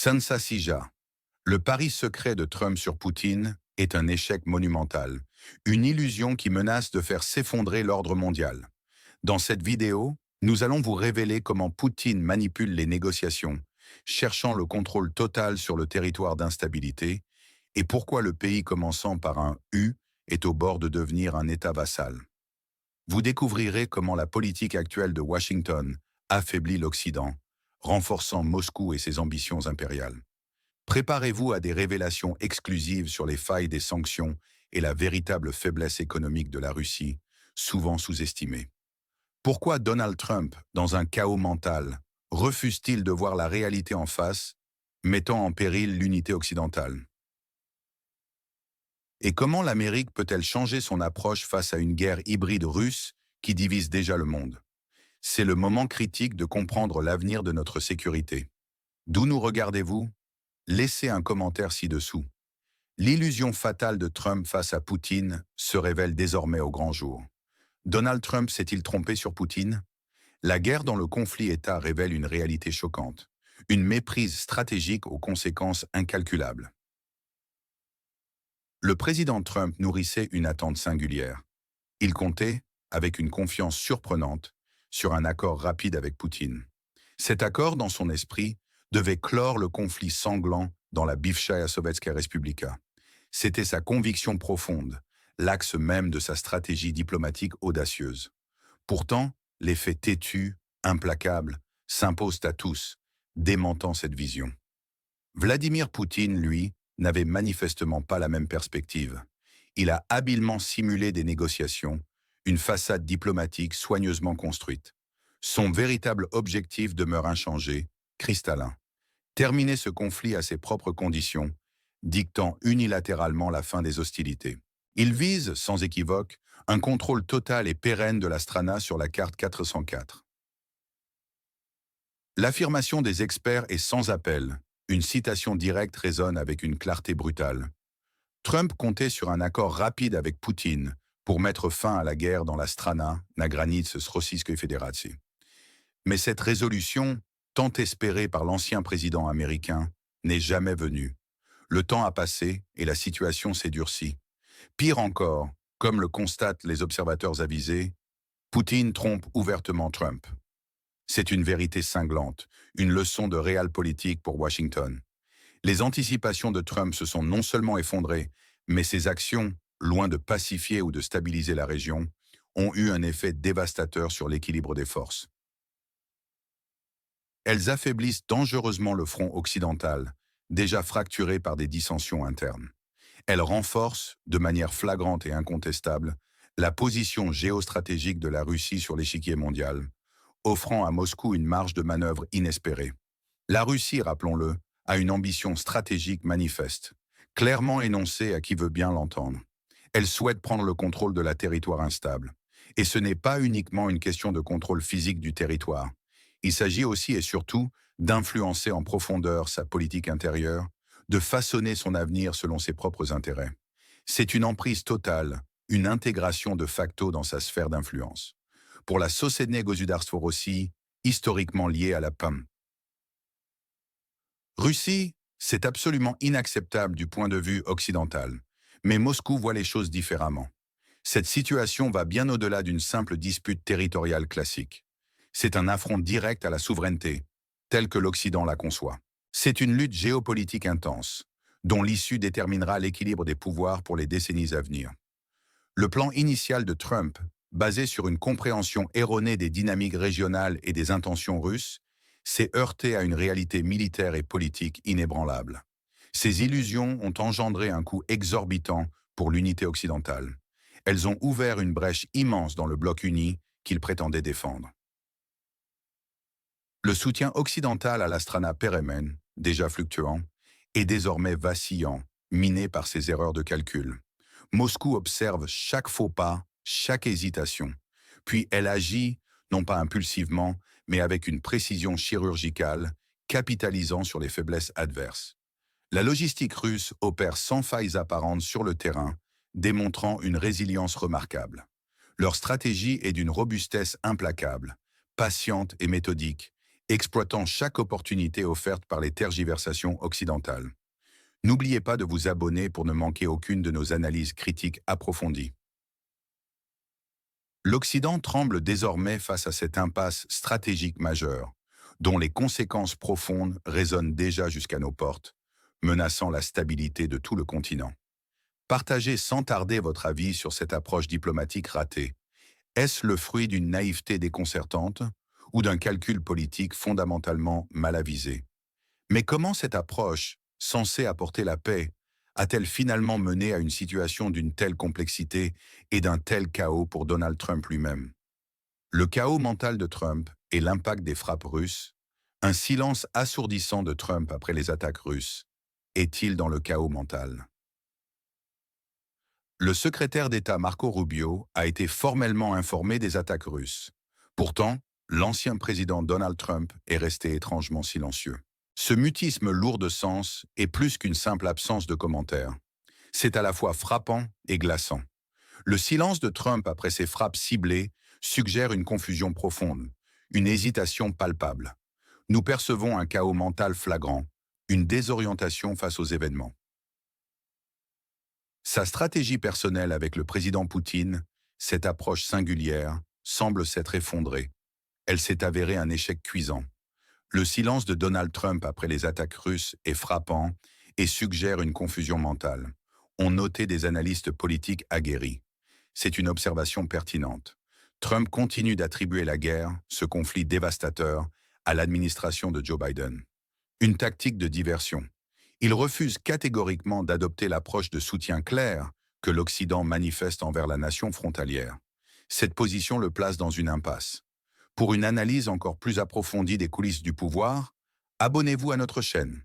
Sansa Sija, le pari secret de Trump sur Poutine est un échec monumental, une illusion qui menace de faire s'effondrer l'ordre mondial. Dans cette vidéo, nous allons vous révéler comment Poutine manipule les négociations, cherchant le contrôle total sur le territoire d'instabilité, et pourquoi le pays commençant par un U est au bord de devenir un État vassal. Vous découvrirez comment la politique actuelle de Washington affaiblit l'Occident, renforçant Moscou et ses ambitions impériales. Préparez-vous à des révélations exclusives sur les failles des sanctions et la véritable faiblesse économique de la Russie, souvent sous-estimée. Pourquoi Donald Trump, dans un chaos mental, refuse-t-il de voir la réalité en face, mettant en péril l'unité occidentale? Et comment l'Amérique peut-elle changer son approche face à une guerre hybride russe qui divise déjà le monde? C'est le moment critique de comprendre l'avenir de notre sécurité. D'où nous regardez-vous? Laissez un commentaire ci-dessous. L'illusion fatale de Trump face à Poutine se révèle désormais au grand jour. Donald Trump s'est-il trompé sur Poutine? La guerre dans le conflit État révèle une réalité choquante, une méprise stratégique aux conséquences incalculables. Le président Trump nourrissait une attente singulière. Il comptait, avec une confiance surprenante, sur un accord rapide avec Poutine. Cet accord, dans son esprit, devait clore le conflit sanglant dans la Bivshaya Sovetskaya Respublika. C'était sa conviction profonde, l'axe même de sa stratégie diplomatique audacieuse. Pourtant, les faits têtus, implacables, s'imposent à tous, démentant cette vision. Vladimir Poutine, lui, n'avait manifestement pas la même perspective. Il a habilement simulé des négociations, une façade diplomatique soigneusement construite. Son véritable objectif demeure inchangé, cristallin. Terminer ce conflit à ses propres conditions, dictant unilatéralement la fin des hostilités. Il vise, sans équivoque, un contrôle total et pérenne de l'Astrana sur la carte 404. L'affirmation des experts est sans appel. Une citation directe résonne avec une clarté brutale. Trump comptait sur un accord rapide avec Poutine pour mettre fin à la guerre dans l'Astrana, na granice s Rossijской Fédéracji. Mais cette résolution, tant espérée par l'ancien président américain, n'est jamais venue. Le temps a passé et la situation s'est durcie. Pire encore, comme le constatent les observateurs avisés, Poutine trompe ouvertement Trump. C'est une vérité cinglante, une leçon de réalpolitik pour Washington. Les anticipations de Trump se sont non seulement effondrées, mais ses actions, loin de pacifier ou de stabiliser la région, ont eu un effet dévastateur sur l'équilibre des forces. Elles affaiblissent dangereusement le front occidental, déjà fracturé par des dissensions internes. Elles renforcent, de manière flagrante et incontestable, la position géostratégique de la Russie sur l'échiquier mondial, offrant à Moscou une marge de manœuvre inespérée. La Russie, rappelons-le, a une ambition stratégique manifeste, clairement énoncée à qui veut bien l'entendre. Elle souhaite prendre le contrôle de la territoire instable. Et ce n'est pas uniquement une question de contrôle physique du territoire. Il s'agit aussi et surtout d'influencer en profondeur sa politique intérieure, de façonner son avenir selon ses propres intérêts. C'est une emprise totale, une intégration de facto dans sa sphère d'influence. Pour la Sossedné Gosudarstvo Rossi, historiquement liée à la PAM. Russie, c'est absolument inacceptable du point de vue occidental, mais Moscou voit les choses différemment. Cette situation va bien au-delà d'une simple dispute territoriale classique. C'est un affront direct à la souveraineté, telle que l'Occident la conçoit. C'est une lutte géopolitique intense, dont l'issue déterminera l'équilibre des pouvoirs pour les décennies à venir. Le plan initial de Trump, basé sur une compréhension erronée des dynamiques régionales et des intentions russes, s'est heurté à une réalité militaire et politique inébranlable. Ces illusions ont engendré un coût exorbitant pour l'unité occidentale. Elles ont ouvert une brèche immense dans le bloc uni qu'il prétendait défendre. Le soutien occidental à l'Astrana Péremen, déjà fluctuant, est désormais vacillant, miné par ses erreurs de calcul. Moscou observe chaque faux pas, chaque hésitation, puis elle agit, non pas impulsivement, mais avec une précision chirurgicale, capitalisant sur les faiblesses adverses. La logistique russe opère sans failles apparentes sur le terrain, démontrant une résilience remarquable. Leur stratégie est d'une robustesse implacable, patiente et méthodique, exploitant chaque opportunité offerte par les tergiversations occidentales. N'oubliez pas de vous abonner pour ne manquer aucune de nos analyses critiques approfondies. L'Occident tremble désormais face à cette impasse stratégique majeure, dont les conséquences profondes résonnent déjà jusqu'à nos portes, menaçant la stabilité de tout le continent. Partagez sans tarder votre avis sur cette approche diplomatique ratée. Est-ce le fruit d'une naïveté déconcertante ou d'un calcul politique fondamentalement mal avisé? Mais comment cette approche, censée apporter la paix, a-t-elle finalement mené à une situation d'une telle complexité et d'un tel chaos pour Donald Trump lui-même? Le chaos mental de Trump et l'impact des frappes russes, un silence assourdissant de Trump après les attaques russes, est-il dans le chaos mental? Le secrétaire d'État Marco Rubio a été formellement informé des attaques russes. Pourtant, l'ancien président Donald Trump est resté étrangement silencieux. Ce mutisme lourd de sens est plus qu'une simple absence de commentaires. C'est à la fois frappant et glaçant. Le silence de Trump après ces frappes ciblées suggère une confusion profonde, une hésitation palpable. Nous percevons un chaos mental flagrant, une désorientation face aux événements. Sa stratégie personnelle avec le président Poutine, cette approche singulière, semble s'être effondrée. Elle s'est avérée un échec cuisant. Le silence de Donald Trump après les attaques russes est frappant et suggère une confusion mentale. Ont noté des analystes politiques aguerris. C'est une observation pertinente. Trump continue d'attribuer la guerre, ce conflit dévastateur, à l'administration de Joe Biden. Une tactique de diversion. Il refuse catégoriquement d'adopter l'approche de soutien clair que l'Occident manifeste envers la nation frontalière. Cette position le place dans une impasse. Pour une analyse encore plus approfondie des coulisses du pouvoir, abonnez-vous à notre chaîne.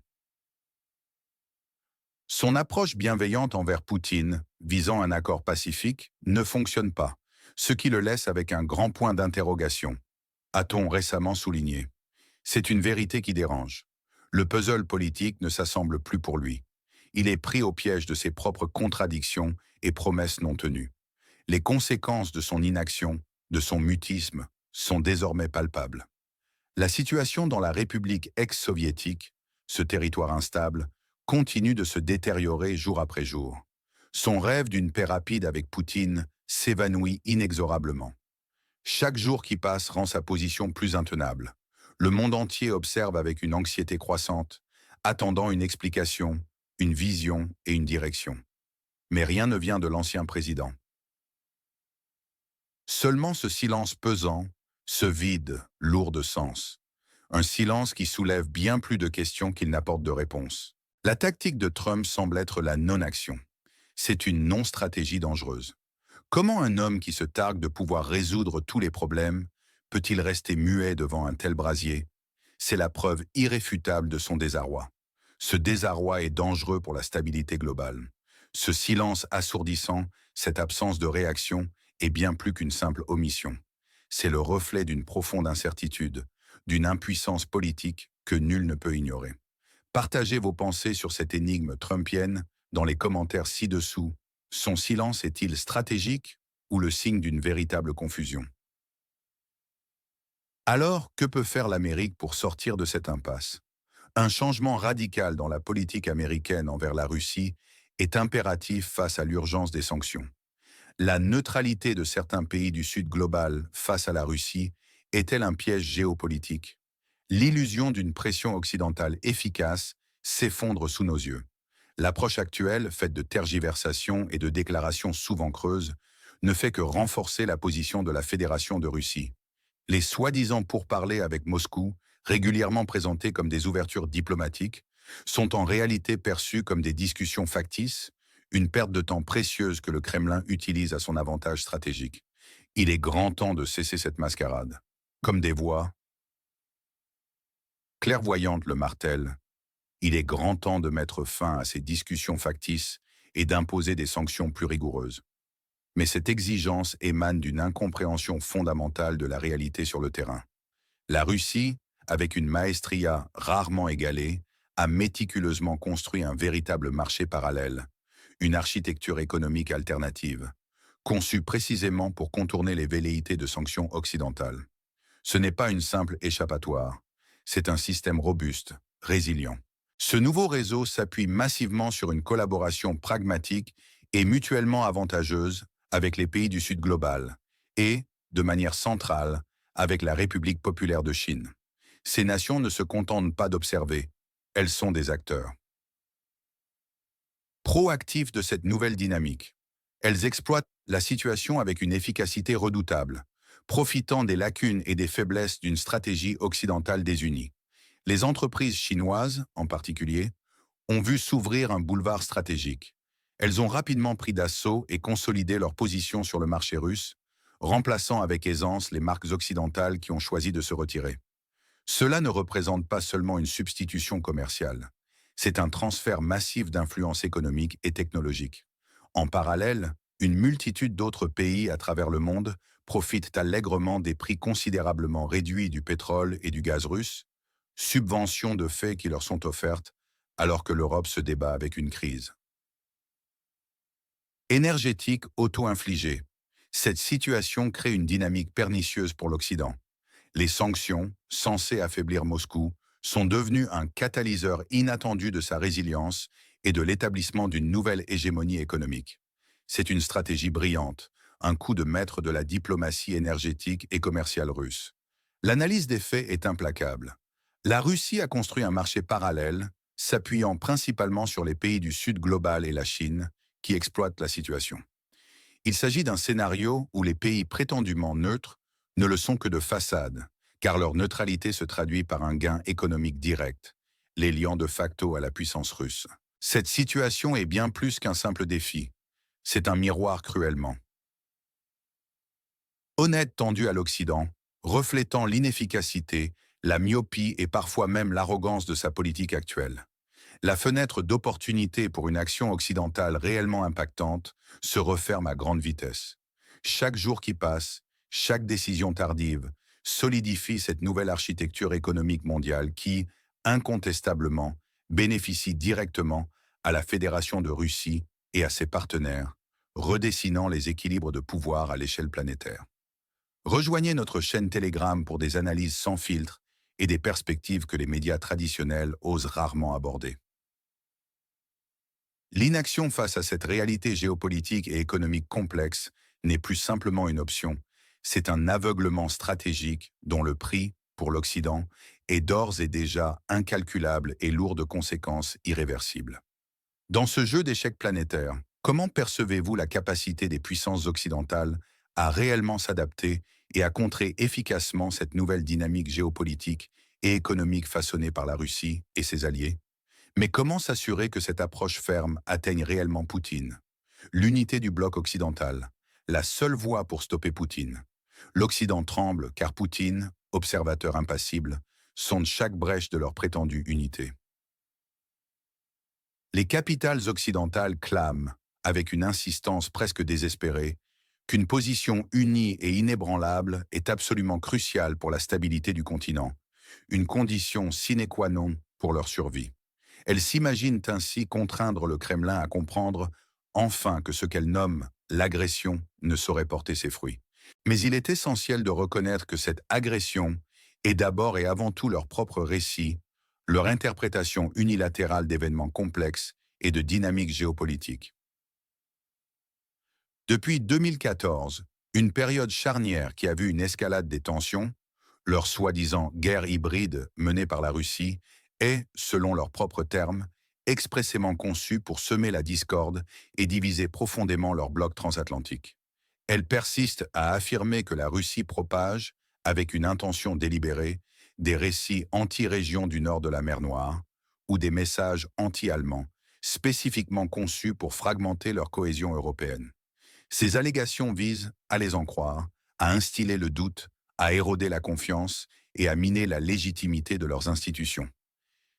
Son approche bienveillante envers Poutine, visant un accord pacifique, ne fonctionne pas, ce qui le laisse avec un grand point d'interrogation, a-t-on récemment souligné. C'est une vérité qui dérange. Le puzzle politique ne s'assemble plus pour lui. Il est pris au piège de ses propres contradictions et promesses non tenues. Les conséquences de son inaction, de son mutisme, sont désormais palpables. La situation dans la République ex-soviétique, ce territoire instable, continue de se détériorer jour après jour. Son rêve d'une paix rapide avec Poutine s'évanouit inexorablement. Chaque jour qui passe rend sa position plus intenable. Le monde entier observe avec une anxiété croissante, attendant une explication, une vision et une direction. Mais rien ne vient de l'ancien président. Seulement ce silence pesant, ce vide lourd de sens. Un silence qui soulève bien plus de questions qu'il n'apporte de réponses. La tactique de Trump semble être la non-action. C'est une non-stratégie dangereuse. Comment un homme qui se targue de pouvoir résoudre tous les problèmes peut-il rester muet devant un tel brasier? C'est la preuve irréfutable de son désarroi. Ce désarroi est dangereux pour la stabilité globale. Ce silence assourdissant, cette absence de réaction, est bien plus qu'une simple omission. C'est le reflet d'une profonde incertitude, d'une impuissance politique que nul ne peut ignorer. Partagez vos pensées sur cette énigme trumpienne dans les commentaires ci-dessous. Son silence est-il stratégique ou le signe d'une véritable confusion? Alors, que peut faire l'Amérique pour sortir de cette impasse? Un changement radical dans la politique américaine envers la Russie est impératif face à l'urgence des sanctions. La neutralité de certains pays du Sud global face à la Russie est-elle un piège géopolitique? L'illusion d'une pression occidentale efficace s'effondre sous nos yeux. L'approche actuelle, faite de tergiversations et de déclarations souvent creuses, ne fait que renforcer la position de la Fédération de Russie. Les soi-disant pourparlers avec Moscou, régulièrement présentés comme des ouvertures diplomatiques, sont en réalité perçus comme des discussions factices, une perte de temps précieuse que le Kremlin utilise à son avantage stratégique. Il est grand temps de cesser cette mascarade. Comme des voix clairvoyantes le martèlent, il est grand temps de mettre fin à ces discussions factices et d'imposer des sanctions plus rigoureuses. Mais cette exigence émane d'une incompréhension fondamentale de la réalité sur le terrain. La Russie, avec une maestria rarement égalée, a méticuleusement construit un véritable marché parallèle, une architecture économique alternative, conçue précisément pour contourner les velléités de sanctions occidentales. Ce n'est pas une simple échappatoire, C'est un système robuste, résilient. Ce nouveau réseau s'appuie massivement sur une collaboration pragmatique et mutuellement avantageuse avec les pays du Sud global et, de manière centrale, avec la République populaire de Chine. Ces nations ne se contentent pas d'observer, elles sont des acteurs. Proactifs de cette nouvelle dynamique. Elles exploitent la situation avec une efficacité redoutable, profitant des lacunes et des faiblesses d'une stratégie occidentale désunie. Les entreprises chinoises, en particulier, ont vu s'ouvrir un boulevard stratégique. Elles ont rapidement pris d'assaut et consolidé leur position sur le marché russe, remplaçant avec aisance les marques occidentales qui ont choisi de se retirer. Cela ne représente pas seulement une substitution commerciale, c'est un transfert massif d'influence économique et technologique. En parallèle, une multitude d'autres pays à travers le monde profitent allègrement des prix considérablement réduits du pétrole et du gaz russe, subventions de fait qui leur sont offertes alors que l'Europe se débat avec une crise. Énergétique auto-infligée. Cette situation crée une dynamique pernicieuse pour l'Occident. Les sanctions, censées affaiblir Moscou, sont devenues un catalyseur inattendu de sa résilience et de l'établissement d'une nouvelle hégémonie économique. C'est une stratégie brillante, un coup de maître de la diplomatie énergétique et commerciale russe. L'analyse des faits est implacable. La Russie a construit un marché parallèle, s'appuyant principalement sur les pays du Sud global et la Chine, qui exploitent la situation. Il s'agit d'un scénario où les pays prétendument neutres ne le sont que de façade, car leur neutralité se traduit par un gain économique direct, les liant de facto à la puissance russe. Cette situation est bien plus qu'un simple défi. C'est un miroir cruellement honnête tendu à l'Occident, reflétant l'inefficacité, la myopie et parfois même l'arrogance de sa politique actuelle. La fenêtre d'opportunité pour une action occidentale réellement impactante se referme à grande vitesse. Chaque jour qui passe, chaque décision tardive, solidifie cette nouvelle architecture économique mondiale qui, incontestablement, bénéficie directement à la Fédération de Russie et à ses partenaires, redessinant les équilibres de pouvoir à l'échelle planétaire. Rejoignez notre chaîne Telegram pour des analyses sans filtre et des perspectives que les médias traditionnels osent rarement aborder. L'inaction face à cette réalité géopolitique et économique complexe n'est plus simplement une option, c'est un aveuglement stratégique dont le prix, pour l'Occident, est d'ores et déjà incalculable et lourd de conséquences irréversibles. Dans ce jeu d'échecs planétaire, comment percevez-vous la capacité des puissances occidentales à réellement s'adapter et à contrer efficacement cette nouvelle dynamique géopolitique et économique façonnée par la Russie et ses alliés? Mais comment s'assurer que cette approche ferme atteigne réellement Poutine? L'unité du bloc occidental, la seule voie pour stopper Poutine. L'Occident tremble car Poutine, observateur impassible, sonde chaque brèche de leur prétendue unité. Les capitales occidentales clament, avec une insistance presque désespérée, qu'une position unie et inébranlable est absolument cruciale pour la stabilité du continent, une condition sine qua non pour leur survie. Elles s'imaginent ainsi contraindre le Kremlin à comprendre enfin que ce qu'elles nomment l'agression ne saurait porter ses fruits. Mais il est essentiel de reconnaître que cette agression est d'abord et avant tout leur propre récit, leur interprétation unilatérale d'événements complexes et de dynamiques géopolitiques. Depuis 2014, une période charnière qui a vu une escalade des tensions, leur soi-disant guerre hybride menée par la Russie, est, selon leurs propres termes, expressément conçue pour semer la discorde et diviser profondément leur bloc transatlantique. Elle persiste à affirmer que la Russie propage, avec une intention délibérée, des récits anti-région du nord de la mer Noire ou des messages anti-allemands, spécifiquement conçus pour fragmenter leur cohésion européenne. Ces allégations visent, à les en croire, à instiller le doute, à éroder la confiance et à miner la légitimité de leurs institutions.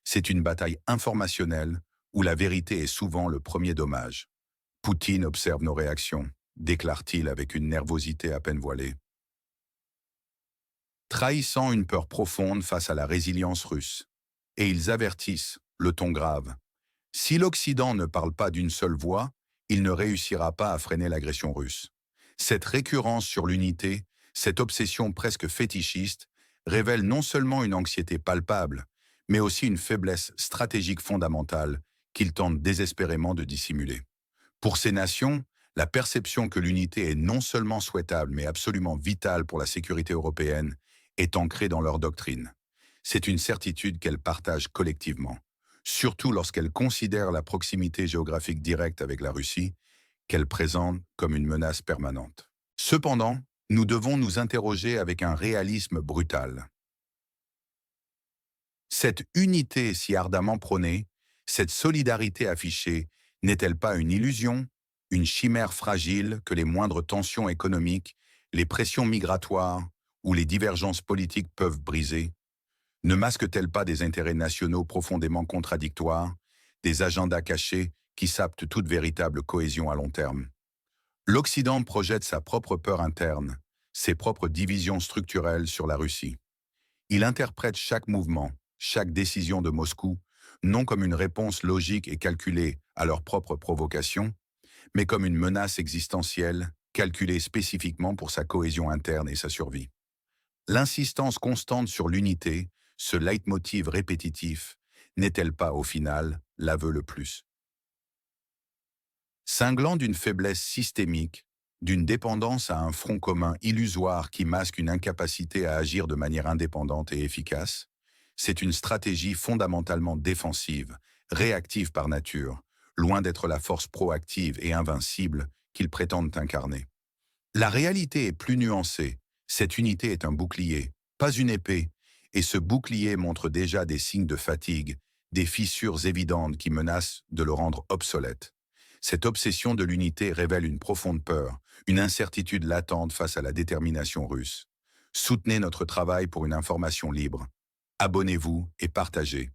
C'est une bataille informationnelle où la vérité est souvent le premier dommage. Poutine observe nos réactions, déclare-t-il avec une nervosité à peine voilée. Trahissant une peur profonde face à la résilience russe. Et ils avertissent, le ton grave. Si l'Occident ne parle pas d'une seule voix, il ne réussira pas à freiner l'agression russe. Cette récurrence sur l'unité, cette obsession presque fétichiste, révèle non seulement une anxiété palpable, mais aussi une faiblesse stratégique fondamentale qu'ils tentent désespérément de dissimuler. Pour ces nations, la perception que l'unité est non seulement souhaitable, mais absolument vitale pour la sécurité européenne est ancrée dans leur doctrine. C'est une certitude qu'elles partagent collectivement, surtout lorsqu'elles considèrent la proximité géographique directe avec la Russie, qu'elles présentent comme une menace permanente. Cependant, nous devons nous interroger avec un réalisme brutal. Cette unité si ardemment prônée, cette solidarité affichée, n'est-elle pas une illusion, une chimère fragile que les moindres tensions économiques, les pressions migratoires ou les divergences politiques peuvent briser? Ne masque-t-elle pas des intérêts nationaux profondément contradictoires, des agendas cachés qui sapent toute véritable cohésion à long terme? L'Occident projette sa propre peur interne, ses propres divisions structurelles sur la Russie. Il interprète chaque mouvement, chaque décision de Moscou, non comme une réponse logique et calculée à leur propre provocation, mais comme une menace existentielle, calculée spécifiquement pour sa cohésion interne et sa survie. L'insistance constante sur l'unité, ce leitmotiv répétitif, n'est-elle pas, au final, l'aveu le plus cinglant d'une faiblesse systémique, d'une dépendance à un front commun illusoire qui masque une incapacité à agir de manière indépendante et efficace? C'est une stratégie fondamentalement défensive, réactive par nature, loin d'être la force proactive et invincible qu'ils prétendent incarner. La réalité est plus nuancée. Cette unité est un bouclier, pas une épée, et ce bouclier montre déjà des signes de fatigue, des fissures évidentes qui menacent de le rendre obsolète. Cette obsession de l'unité révèle une profonde peur, une incertitude latente face à la détermination russe. Soutenez notre travail pour une information libre. Abonnez-vous et partagez.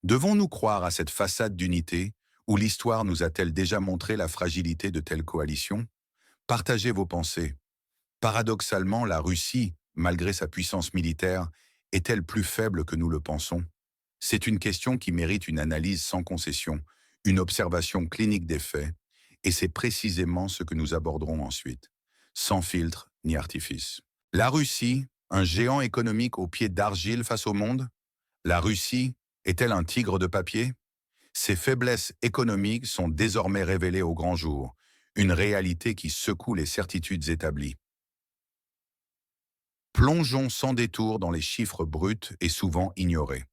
Devons-nous croire à cette façade d'unité, ou l'histoire nous a-t-elle déjà montré la fragilité de telles coalitions? Partagez vos pensées. Paradoxalement, la Russie, malgré sa puissance militaire, est-elle plus faible que nous le pensons? C'est une question qui mérite une analyse sans concession, une observation clinique des faits, et c'est précisément ce que nous aborderons ensuite, sans filtre ni artifice. La Russie, un géant économique aux pieds d'argile face au monde? La Russie est-elle un tigre de papier? Ses faiblesses économiques sont désormais révélées au grand jour, une réalité qui secoue les certitudes établies. Plongeons sans détour dans les chiffres bruts et souvent ignorés.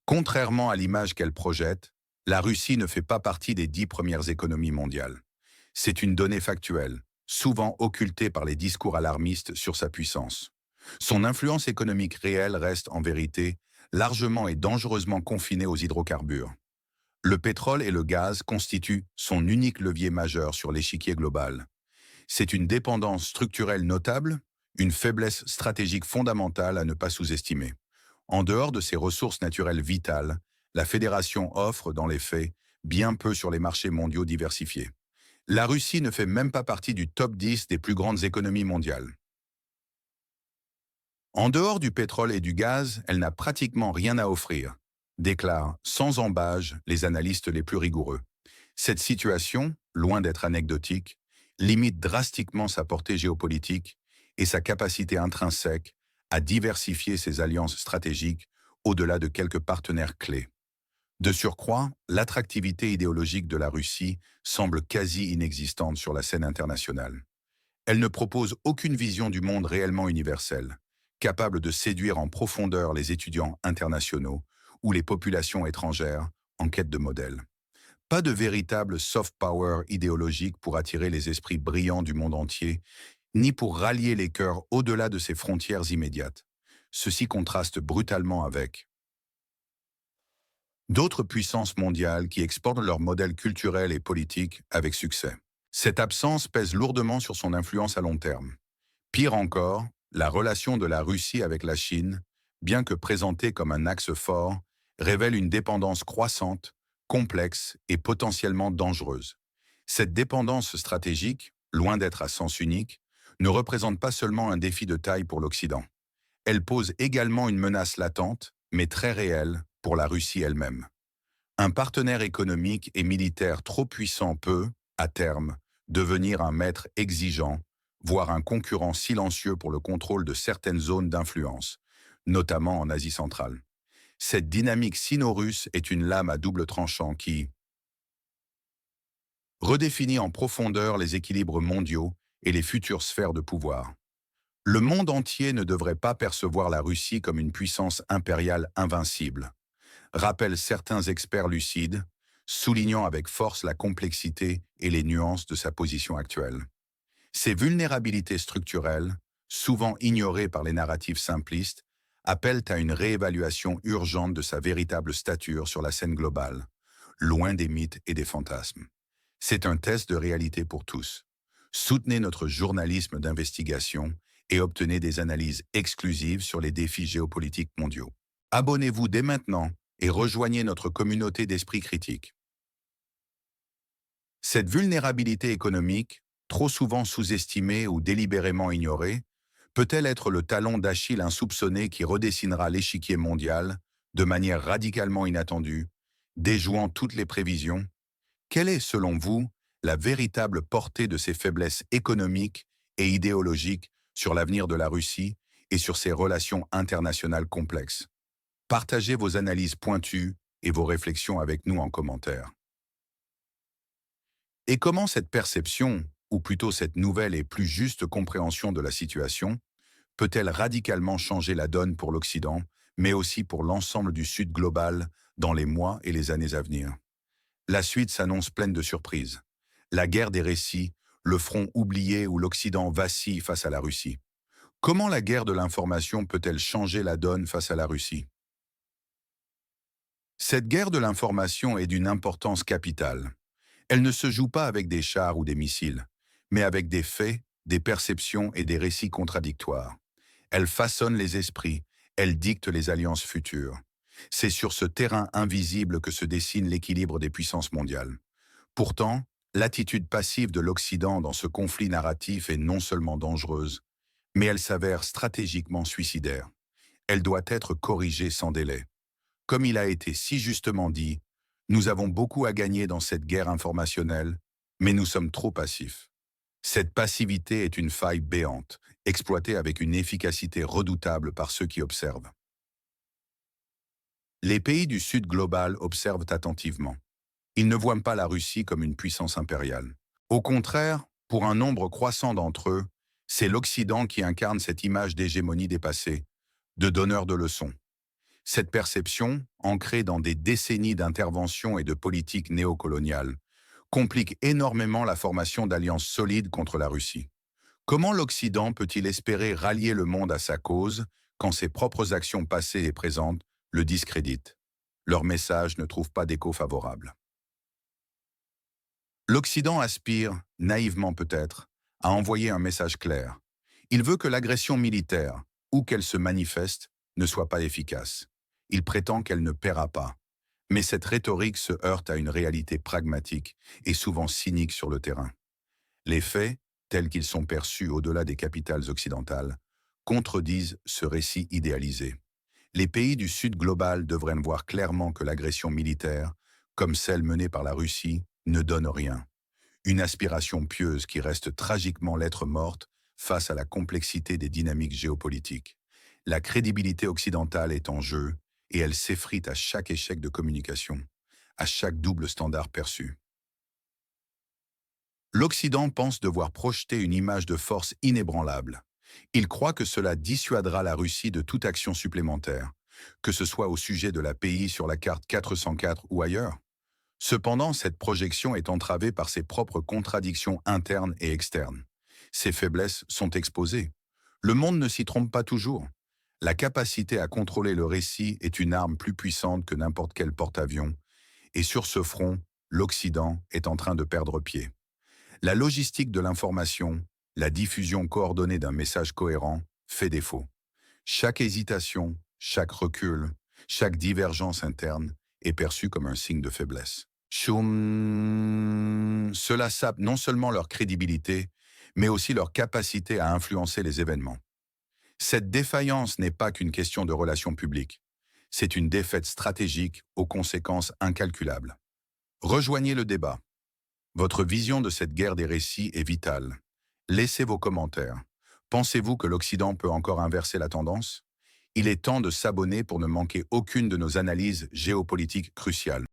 Contrairement à l'image qu'elle projette, la Russie ne fait pas partie des 10 premières économies mondiales. C'est une donnée factuelle, souvent occultée par les discours alarmistes sur sa puissance. Son influence économique réelle reste, en vérité, largement et dangereusement confinée aux hydrocarbures. Le pétrole et le gaz constituent son unique levier majeur sur l'échiquier global. C'est une dépendance structurelle notable, une faiblesse stratégique fondamentale à ne pas sous-estimer. En dehors de ses ressources naturelles vitales, la Fédération offre, dans les faits, bien peu sur les marchés mondiaux diversifiés. La Russie ne fait même pas partie du top 10 des plus grandes économies mondiales. En dehors du pétrole et du gaz, elle n'a pratiquement rien à offrir, déclarent sans embâge les analystes les plus rigoureux. Cette situation, loin d'être anecdotique, limite drastiquement sa portée géopolitique et sa capacité intrinsèque à diversifier ses alliances stratégiques au-delà de quelques partenaires clés. De surcroît, l'attractivité idéologique de la Russie semble quasi inexistante sur la scène internationale. Elle ne propose aucune vision du monde réellement universelle, capable de séduire en profondeur les étudiants internationaux ou les populations étrangères en quête de modèles. Pas de véritable soft power idéologique pour attirer les esprits brillants du monde entier, ni pour rallier les cœurs au-delà de ses frontières immédiates. Ceci contraste brutalement avec d'autres puissances mondiales qui exportent leurs modèles culturels et politiques avec succès. Cette absence pèse lourdement sur son influence à long terme. Pire encore, la relation de la Russie avec la Chine, bien que présentée comme un axe fort, révèle une dépendance croissante, complexe et potentiellement dangereuse. Cette dépendance stratégique, loin d'être à sens unique, ne représente pas seulement un défi de taille pour l'Occident. Elle pose également une menace latente, mais très réelle, pour la Russie elle-même. Un partenaire économique et militaire trop puissant peut, à terme, devenir un maître exigeant, voire un concurrent silencieux pour le contrôle de certaines zones d'influence, notamment en Asie centrale. Cette dynamique sino-russe est une lame à double tranchant qui redéfinit en profondeur les équilibres mondiaux et les futures sphères de pouvoir. Le monde entier ne devrait pas percevoir la Russie comme une puissance impériale invincible, rappellent certains experts lucides, soulignant avec force la complexité et les nuances de sa position actuelle. Ces vulnérabilités structurelles, souvent ignorées par les narratifs simplistes, appellent à une réévaluation urgente de sa véritable stature sur la scène globale, loin des mythes et des fantasmes. C'est un test de réalité pour tous. Soutenez notre journalisme d'investigation et obtenez des analyses exclusives sur les défis géopolitiques mondiaux. Abonnez-vous dès maintenant et rejoignez notre communauté d'esprit critique. Cette vulnérabilité économique, trop souvent sous-estimée ou délibérément ignorée, peut-elle être le talon d'Achille insoupçonné qui redessinera l'échiquier mondial de manière radicalement inattendue, déjouant toutes les prévisions? Quelle est, selon vous, la véritable portée de ces faiblesses économiques et idéologiques sur l'avenir de la Russie et sur ses relations internationales complexes? Partagez vos analyses pointues et vos réflexions avec nous en commentaire. Et comment cette perception, ou plutôt cette nouvelle et plus juste compréhension de la situation, peut-elle radicalement changer la donne pour l'Occident, mais aussi pour l'ensemble du Sud global dans les mois et les années à venir? La suite s'annonce pleine de surprises. La guerre des récits, le front oublié où l'Occident vacille face à la Russie. Comment la guerre de l'information peut-elle changer la donne face à la Russie? Cette guerre de l'information est d'une importance capitale. Elle ne se joue pas avec des chars ou des missiles, mais avec des faits, des perceptions et des récits contradictoires. Elle façonne les esprits, elle dicte les alliances futures. C'est sur ce terrain invisible que se dessine l'équilibre des puissances mondiales. Pourtant, l'attitude passive de l'Occident dans ce conflit narratif est non seulement dangereuse, mais elle s'avère stratégiquement suicidaire. Elle doit être corrigée sans délai. Comme il a été si justement dit, nous avons beaucoup à gagner dans cette guerre informationnelle, mais nous sommes trop passifs. Cette passivité est une faille béante, exploitée avec une efficacité redoutable par ceux qui observent. Les pays du Sud global observent attentivement. Ils ne voient pas la Russie comme une puissance impériale. Au contraire, pour un nombre croissant d'entre eux, c'est l'Occident qui incarne cette image d'hégémonie dépassée, de donneur de leçons. Cette perception, ancrée dans des décennies d'interventions et de politiques néocoloniales, complique énormément la formation d'alliances solides contre la Russie. Comment l'Occident peut-il espérer rallier le monde à sa cause quand ses propres actions passées et présentes le discréditent? Leur message ne trouve pas d'écho favorable. L'Occident aspire, naïvement peut-être, à envoyer un message clair. Il veut que l'agression militaire, où qu'elle se manifeste, ne soit pas efficace. Il prétend qu'elle ne paiera pas. Mais cette rhétorique se heurte à une réalité pragmatique et souvent cynique sur le terrain. Les faits, tels qu'ils sont perçus au-delà des capitales occidentales, contredisent ce récit idéalisé. Les pays du Sud global devraient voir clairement que l'agression militaire, comme celle menée par la Russie, ne donne rien. Une aspiration pieuse qui reste tragiquement lettre morte face à la complexité des dynamiques géopolitiques. La crédibilité occidentale est en jeu et elle s'effrite à chaque échec de communication, à chaque double standard perçu. L'Occident pense devoir projeter une image de force inébranlable. Il croit que cela dissuadera la Russie de toute action supplémentaire, que ce soit au sujet de la pays sur la carte 404 ou ailleurs. Cependant, cette projection est entravée par ses propres contradictions internes et externes. Ses faiblesses sont exposées. Le monde ne s'y trompe pas toujours. La capacité à contrôler le récit est une arme plus puissante que n'importe quel porte-avions, et sur ce front, l'Occident est en train de perdre pied. La logistique de l'information, la diffusion coordonnée d'un message cohérent, fait défaut. Chaque hésitation, chaque recul, chaque divergence interne est perçue comme un signe de faiblesse. Cela sape non seulement leur crédibilité, mais aussi leur capacité à influencer les événements. Cette défaillance n'est pas qu'une question de relations publiques. C'est une défaite stratégique aux conséquences incalculables. Rejoignez le débat. Votre vision de cette guerre des récits est vitale. Laissez vos commentaires. Pensez-vous que l'Occident peut encore inverser la tendance? Il est temps de s'abonner pour ne manquer aucune de nos analyses géopolitiques cruciales.